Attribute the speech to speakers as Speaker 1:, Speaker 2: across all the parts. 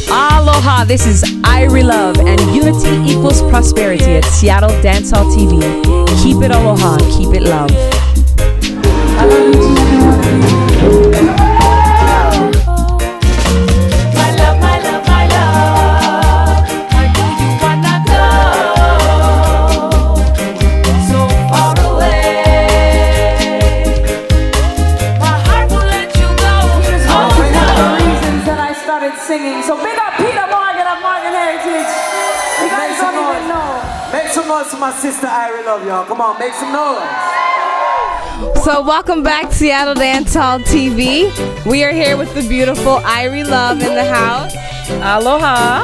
Speaker 1: Aloha, this is Irie Love, and unity equals prosperity at Seattle Dancehall TV. Keep it aloha, keep it love.
Speaker 2: Singing. So big up Peetah Morgan and Morgan Heritage. You guys don't even know.
Speaker 3: Make some noise for my sister Irie Love, y'all. Come on, make some noise.
Speaker 1: So welcome back, Seattle Dancehall TV. We are here with the beautiful Irie Love in the house. Aloha.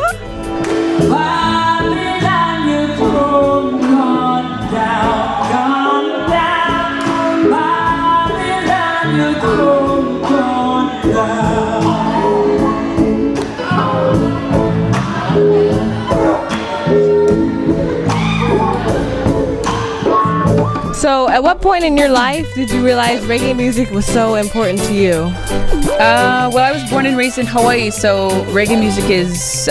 Speaker 1: So at what point in your life did you realize reggae music was so important to you?
Speaker 4: Well, I was born and raised in Hawaii, so reggae music is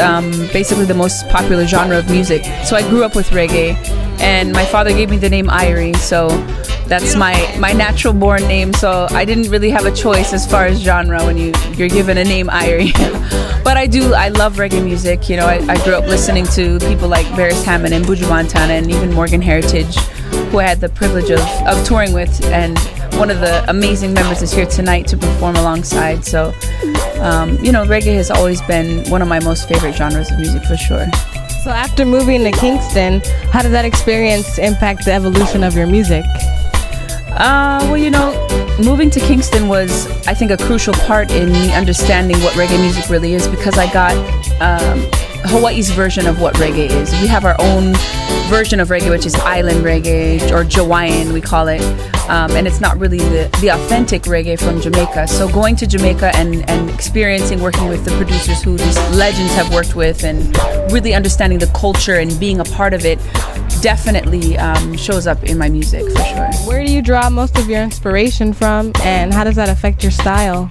Speaker 4: basically the most popular genre of music. So I grew up with reggae, and my father gave me the name Irie, so that's my natural born name. So I didn't really have a choice as far as genre when you're given a name Irie. But I love reggae music. You know, I grew up listening to people like Beres Hammond and Buju Montana and even Morgan Heritage, who I had the privilege of touring with, and one of the amazing members is here tonight to perform alongside. So, reggae has always been one of my most favorite genres of music for sure.
Speaker 1: So after moving to Kingston, how did that experience impact the evolution of your music?
Speaker 4: Moving to Kingston was, I think, a crucial part in me understanding what reggae music really is, because I got Hawaii's version of what reggae is. We have our own version of reggae, which is island reggae, or Jawaiian we call it, and it's not really the authentic reggae from Jamaica. So going to Jamaica and experiencing working with the producers who these legends have worked with, and really understanding the culture and being a part of it, definitely shows up in my music for sure.
Speaker 1: Where do you draw most of your inspiration from, and how does that affect your style?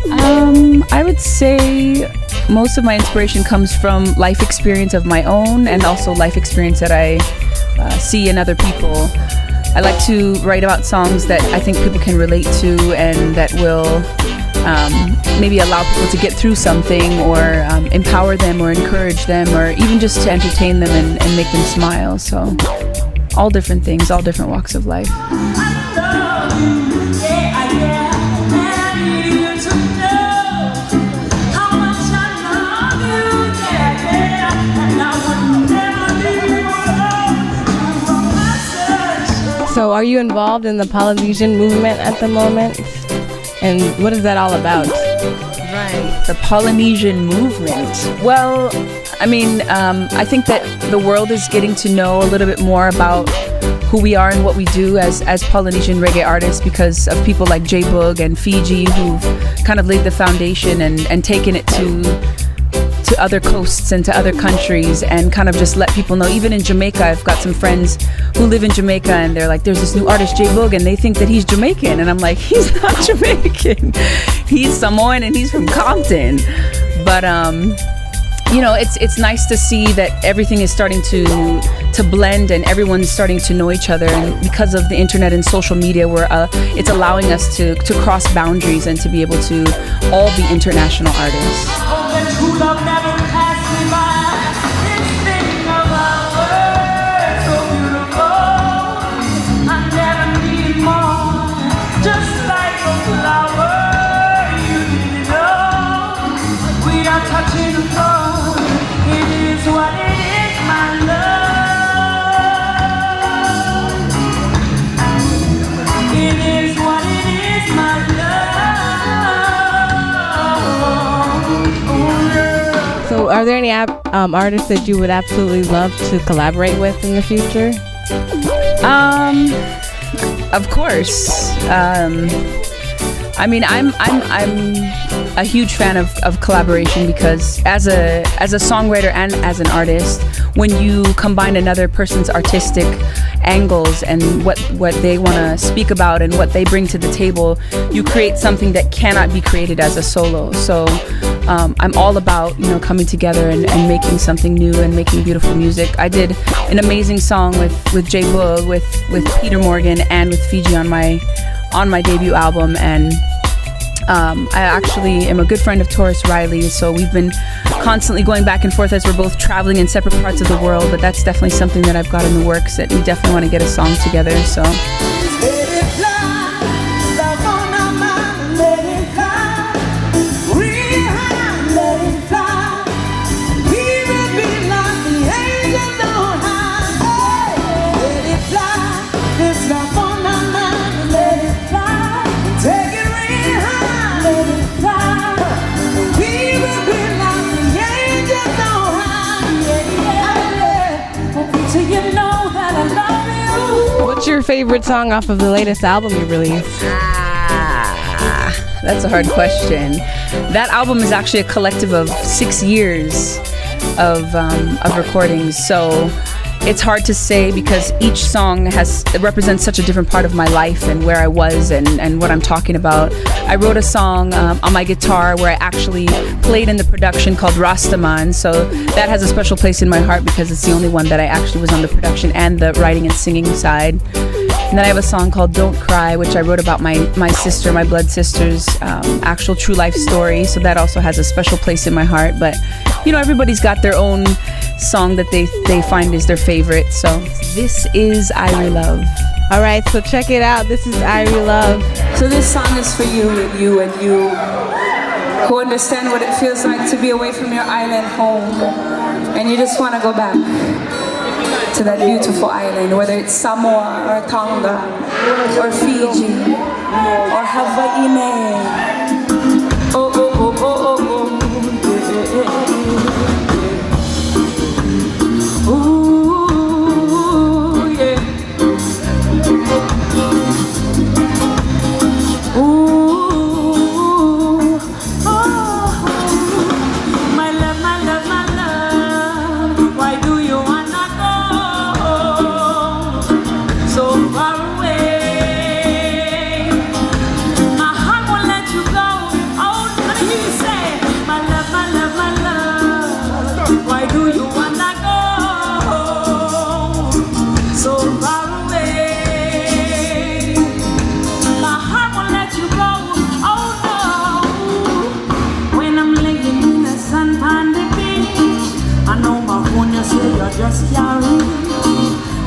Speaker 4: I would say most of my inspiration comes from life experience of my own, and also life experience that I see in other people. I like to write about songs that I think people can relate to, and that will maybe allow people to get through something, or empower them, or encourage them, or even just to entertain them and make them smile. So all different things, all different walks of life.
Speaker 1: So are you involved in the Polynesian Movement at the moment? And what is that all about?
Speaker 4: Right, the Polynesian Movement. Well, I think that the world is getting to know a little bit more about who we are and what we do as Polynesian reggae artists, because of people like J Boog and Fiji, who've kind of laid the foundation and taken it to other coasts and to other countries, and kind of just let people know. Even in Jamaica, I've got some friends who live in Jamaica, and they're like, there's this new artist J Boog, and they think that he's Jamaican, and I'm like, he's not Jamaican. He's Samoan, and he's from Compton. But it's nice to see that everything is starting to blend, and everyone's starting to know each other, and because of the internet and social media, where it's allowing us to cross boundaries and to be able to all be international artists.
Speaker 1: So are there any artists that you would absolutely love to collaborate with in the future?
Speaker 4: Of course. I mean, I'm a huge fan of collaboration, because as a songwriter and as an artist, when you combine another person's artistic angles and what they want to speak about and what they bring to the table, you create something that cannot be created as a solo. So I'm all about, you know, coming together and making something new and making beautiful music. I did an amazing song with J Boog, with Peetah Morgan, and with Fiji on my debut album, and I actually am a good friend of Taurus Riley, so we've been constantly going back and forth as we're both traveling in separate parts of the world, but that's definitely something that I've got in the works, that we definitely want to get a song together, so.
Speaker 5: What's your favorite song off of the latest album you released?
Speaker 4: That's a hard question. That album is actually a collective of 6 years of recordings, so it's hard to say, because each song represents such a different part of my life and where I was and what I'm talking about. I wrote a song on my guitar where I actually played in the production called Rastaman, so that has a special place in my heart because it's the only one that I actually was on the production and the writing and singing side. And then I have a song called Don't Cry, which I wrote about my sister, my blood sister's actual true life story, so that also has a special place in my heart. But you know, everybody's got their own song that they find is their favorite. So this is Irie Love.
Speaker 5: All right, so check it out. This is Irie Love.
Speaker 2: So this song is for you and you and you who understand what it feels like to be away from your island home, and you just want to go back to that beautiful island, whether it's Samoa or Tonga or Fiji or Hawaii. Oh, oh, oh, oh, oh, oh. Ooh, yeah. Ooh, oh, my love, my love, my love. Why do you wanna go so far away? My heart won't let you go. Oh, let me hear you say, my love, my love, my love. Why do you wanna go so far away? My heart won't let you go. Oh no. When I'm laying in the sun on the beach, I know my phone you say you're just carrying,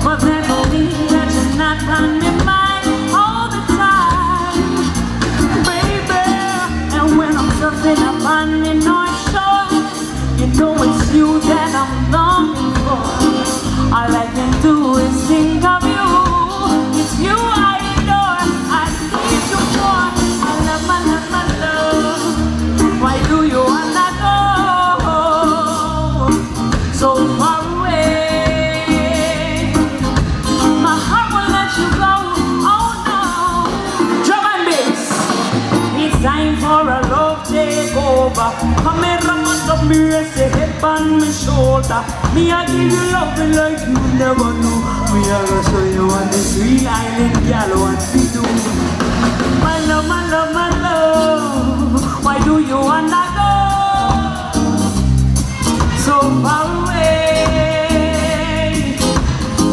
Speaker 2: but that don't mean that you're not on my mind all the time, baby. And when I'm surfing up on the North Shore, you know it's you that I'm longing for. All I can do is think of you. It's you I adore. I need you more. I love, my love, my love. Why do you wanna go so far away? My heart won't let you go. Oh no. Drum and bass. It's time for a love takeover. Come here, run up me, say head on my shoulder. Me I give you loving like you never knew. Me I gonna show you what this real island girl want to do. My love, my love, my love. Why do you wanna go so far away?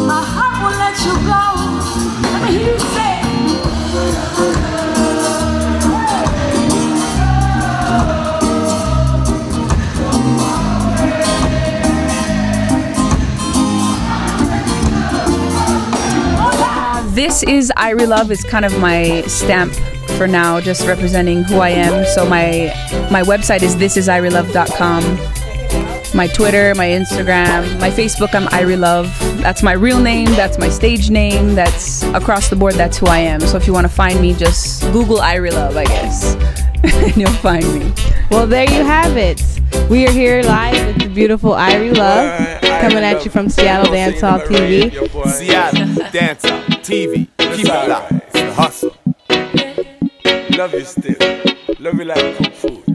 Speaker 2: My heart won't let you go. Let me hear you say.
Speaker 4: This is Irie Love is kind of my stamp for now, just representing who I am. So my website is thisisirielove.com. My Twitter, my Instagram, my Facebook, I'm Irie Love. That's my real name, that's my stage name, that's across the board, that's who I am. So if you want to find me, just Google Irie Love, I guess, and you'll find me.
Speaker 5: Well, there you have it. We are here live with the beautiful Irie Love, coming at you from Seattle Dancehall TV.
Speaker 6: Seattle Dancehall TV. Keep it locked. It's the hustle. Love you still. Love you like cooked food.